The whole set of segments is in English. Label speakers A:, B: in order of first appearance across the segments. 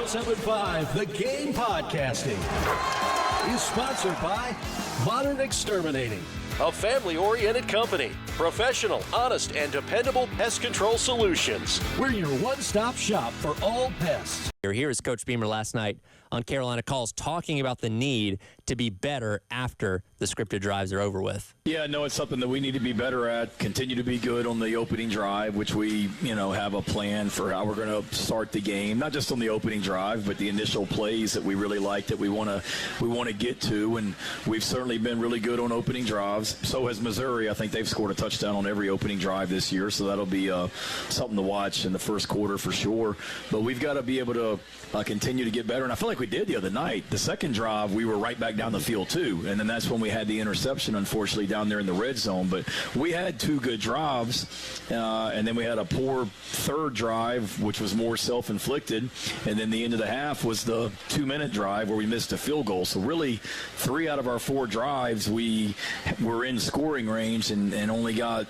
A: 1075 The Game Podcasting is sponsored by Modern Exterminating, a family-oriented company. Professional, honest, and dependable pest control solutions. We're your one-stop shop for all pests.
B: Here is Coach Beamer last night on Carolina Calls talking about the need to be better after the scripted drives are over with.
C: Yeah, no, it's something that we need to be better at, continue to be good on the opening drive, which we, have a plan for how we're going to start the game, not just on the opening drive, but the initial plays that we really like that we want to get to, and we've certainly been really good on opening drives. So has Missouri. I think they've scored a touchdown on every opening drive this year, so that'll be something to watch in the first quarter for sure. But we've got to be able to continue to get better, and I feel like we did the other night. The second drive, we were right back down the field too, and then that's when we had the interception, unfortunately, down there in the red zone. But we had two good drives, and then we had a poor third drive, which was more self-inflicted, and then the end of the half was the 2-minute drive where we missed a field goal. So really, 3 out of our 4 drives, we were in scoring range and only got,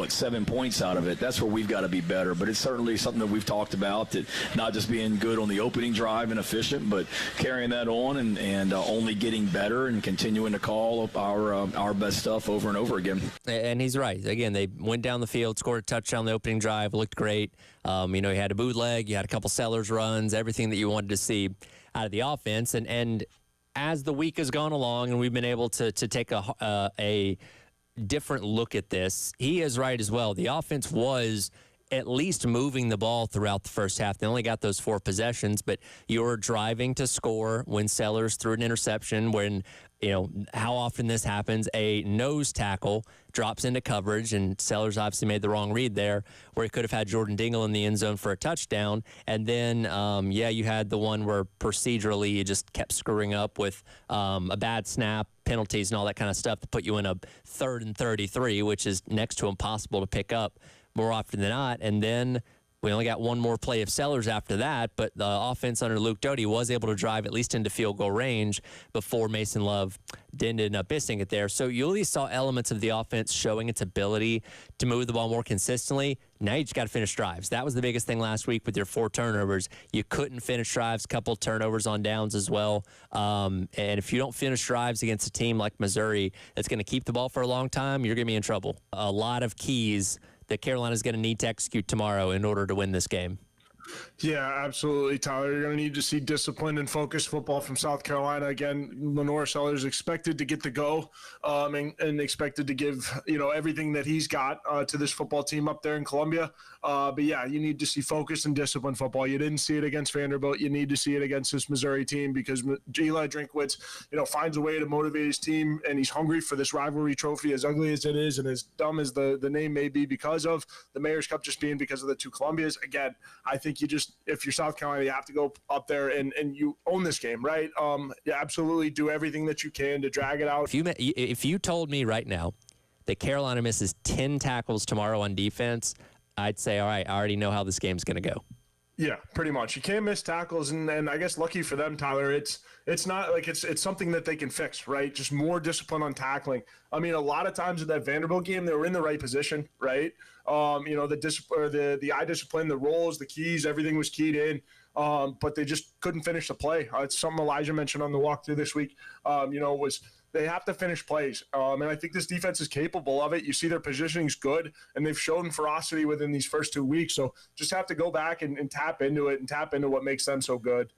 C: 7 points out of it. That's where we've got to be better. But it's certainly something that we've talked about, that not just being good on the opening drive and efficient, but carrying that on and only getting better and continuing to call our best stuff over and over again.
B: And he's right. Again, they went down the field, scored a touchdown on the opening drive, looked great. You had a bootleg, you had a couple Sellers runs, everything that you wanted to see out of the offense. And as the week has gone along and we've been able to take a different look at this, he is right as well. The offense was at least moving the ball throughout the first half. They only got those 4 possessions, but you're driving to score when Sellers threw an interception, when, how often this happens, a nose tackle drops into coverage, and Sellers obviously made the wrong read there, where he could have had Jordan Dingle in the end zone for a touchdown. And then, you had the one where procedurally you just kept screwing up with a bad snap, penalties, and all that kind of stuff to put you in a 3rd and 33, which is next to impossible to pick up more often than not. And then we only got one more play of Sellers after that, but the offense under Luke Doty was able to drive at least into field goal range before Mason Love didn't end up missing it there. So you at least saw elements of the offense showing its ability to move the ball more consistently. Now you just got to finish drives. That was the biggest thing last week with your 4 turnovers. You couldn't finish drives, a couple turnovers on downs as well. And if you don't finish drives against a team like Missouri that's going to keep the ball for a long time, you're going to be in trouble. A lot of keys that Carolina's going to need to execute tomorrow in order to win this game.
D: Yeah, absolutely, Tyler. You're going to need to see disciplined and focused football from South Carolina. Again, Lenore Sellers expected to get the go and expected to give, everything that he's got to this football team up there in Columbia. But, yeah, you need to see focused and disciplined football. You didn't see it against Vanderbilt. You need to see it against this Missouri team, because Eli Drinkwitz, finds a way to motivate his team, and he's hungry for this rivalry trophy, as ugly as it is and as dumb as the name may be because of the Mayor's Cup just being because of the 2 Columbias. Again, I think if you're South Carolina, you have to go up there and you own this game, right? You absolutely do everything that you can to drag it out.
B: If you told me right now that Carolina misses 10 tackles tomorrow on defense, I'd say, all right, I already know how this game's going to go.
D: Yeah, pretty much. You can't miss tackles, and I guess lucky for them, Tyler, it's not like it's something that they can fix, right? Just more discipline on tackling. I mean, a lot of times in that Vanderbilt game, they were in the right position, right? The eye discipline, the rolls, the keys, everything was keyed in, but they just couldn't finish the play. It's something Elijah mentioned on the walkthrough this week. Was they have to finish plays, and I think this defense is capable of it. You see their positioning's good, and they've shown ferocity within these first 2 weeks. So just have to go back and tap into it and tap into what makes them so good.